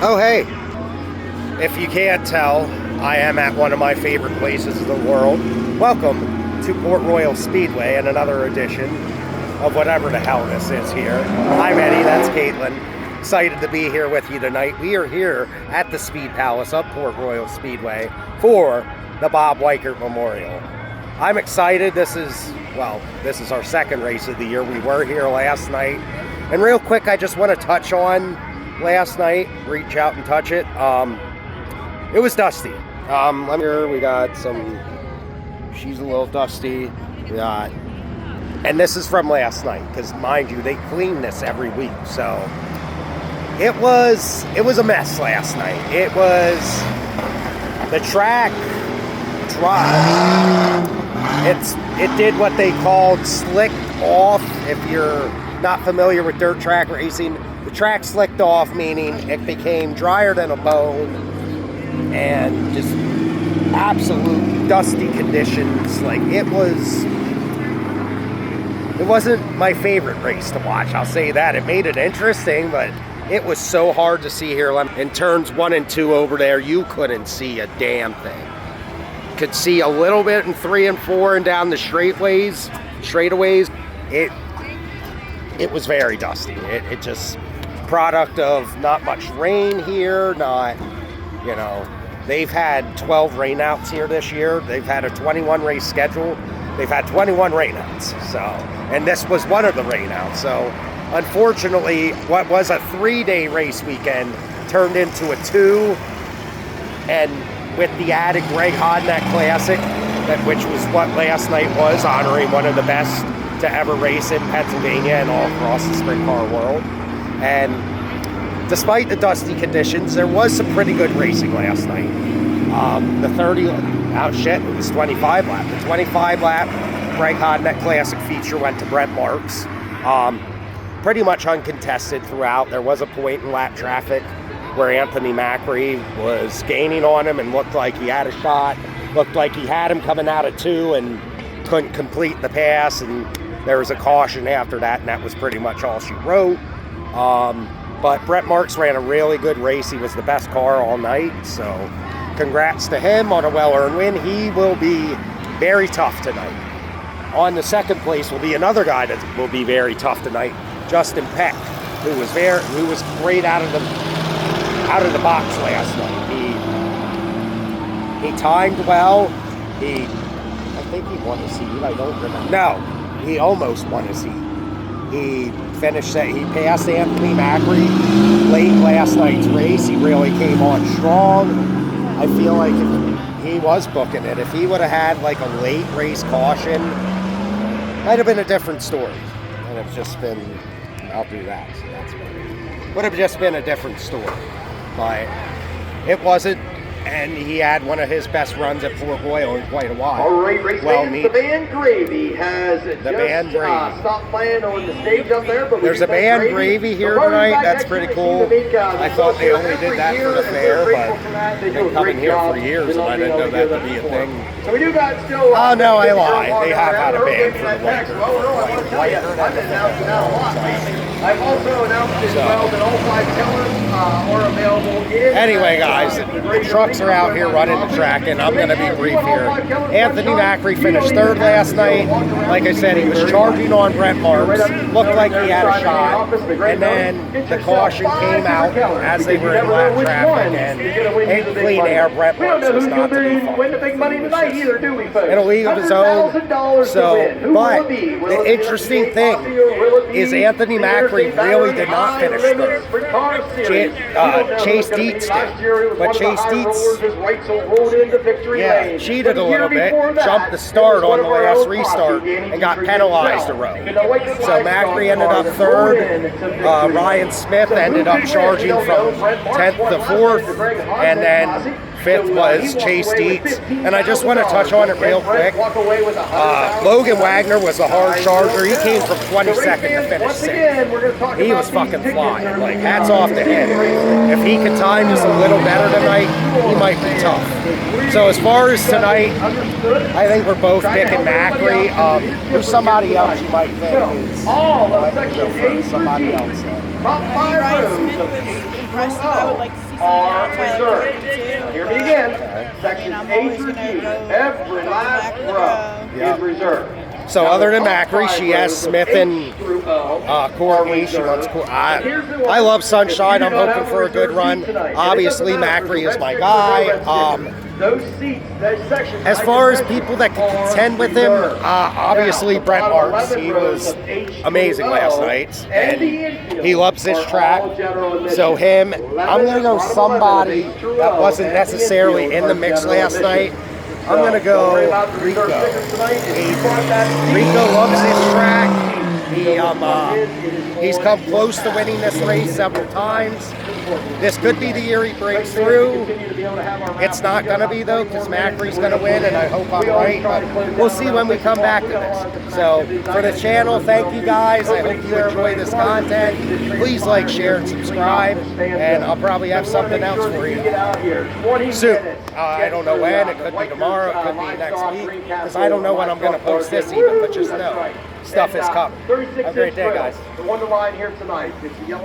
Oh hey, if you can't tell, I am at one of my favorite places in the world. Welcome to Port Royal Speedway and another edition of whatever the hell this is here. I'm Eddie, that's Caitlin. Excited to be here with you tonight. We are here at the Speed Palace of Port Royal Speedway for the Bob Weikert Memorial. I'm excited. This is our second race of the year. We were here last night. And real quick, I just want to touch on last night, reach out and touch it. It was dusty. We got some, she's a little dusty. We got, and this is from last night, because mind you, they clean this every week. So it was a mess last night. It was, the track dry. It did what they called slicked off. If you're not familiar with dirt track racing, the track slicked off, meaning it became drier than a bone and just absolute dusty conditions. Like it wasn't my favorite race to watch, I'll say that. It made it interesting, but it was so hard to see here. In turns 1 and 2 over there, you couldn't see a damn thing. Could see a little bit in 3 and 4 and down the straightaways. It was very dusty. It just, product of not much rain here, they've had 12 rainouts here this year. They've had a 21 race schedule. They've had 21 rainouts. So, and this was one of the rainouts. So unfortunately, what was a 3-day race weekend turned into a 2, and with the added Greg Hodnett Classic, which was what last night was, honoring one of the best to ever race in Pennsylvania and all across the sprint car world. And despite the dusty conditions, there was some pretty good racing last night. It was 25 lap. The 25 lap Greg Hodnett Classic feature went to Brent Marks. Pretty much uncontested throughout. There was a point in lap traffic where Anthony Macri was gaining on him and looked like he had a shot. Looked like he had him coming out of 2 and couldn't complete the pass, and there was a caution after that, and that was pretty much all she wrote. But Brent Marks ran a really good race. He was the best car all night, so congrats to him on a well-earned win. He will be very tough tonight. On the second place will be another guy that will be very tough tonight, Justin Peck, who was great out of the box last night. He timed well. I think he won a seat. I don't remember. No, he almost won a seat. He finished that. He passed Anthony Macri late last night's race. He really came on strong. I feel like if he was booking it, if he would have had like a late race caution, might have been a different story. And it's just been, I'll do that. So would have just been a different story. But it wasn't. And he had one of his best runs at Port Royal in quite a while. All right, race fans, the band Gravy has stopped playing on the stage up there. But there's a band Gravy here tonight. That's pretty cool. I thought they only did that for the fair, but they've been coming here for years, and I didn't know that to be a thing. So we do got still. Oh no, I lied. They have had a band for the Weikert. I've also announced as well that all 5 tellers are available. Anyway, guys, the trucks are out here running the track, and I'm going to be brief here. Anthony Macri finished 3rd last night. Like I said, he was charging on Brent Marks. Looked like he had a shot. And then the caution came out as they were in lap traffic, and in clean air, Brent Marks was not to be fault. In a league of his own. So, but the interesting thing is Anthony Macri really did not finish 3rd. Chase Dietz did. But Chase Dietz, cheated a little bit, jumped the start on the last restart, and got penalized a row. So Macri ended up 3rd. Ryan Smith ended up charging from 10th to 4th, and then 5th was Chase Dietz. And I just want to touch on it real quick. Logan Wagner was a hard charger. He came from 22nd to finish 6th. He was fucking flying. Like, hats off to him. If he could time just a little better tonight, he might be tough. So as far as tonight, I think we're both picking Macri. There's somebody else you might think is somebody else. Top 5 rooms of H are reserved. Hear me again. Sections A through G, every last row is reserved. So other than Macri, she has Smith and Courtney. She wants I love Sunshine. I'm hoping for a good run. Obviously, Macri is my guy. As far as people that can contend with him, obviously Brent Marks. He was amazing last night, and he loves this track. So him, I'm going to go somebody that wasn't necessarily in the mix last night. I'm going to go Rico. Rico loves this track. He's come close to winning this race several times. This could be the year he breaks through. It's not going to be, though, because Macri's going to win, and I hope I'm right. But we'll see when we come back to this. So for the channel, thank you guys. I hope you enjoy this content. Please like, share, and subscribe, and I'll probably have something else for you soon. I don't know when. It could be tomorrow. It could be next week, because I don't know when I'm going to post this even, but just know stuff is coming. Have a great day, guys. The one to line here tonight is the yellow.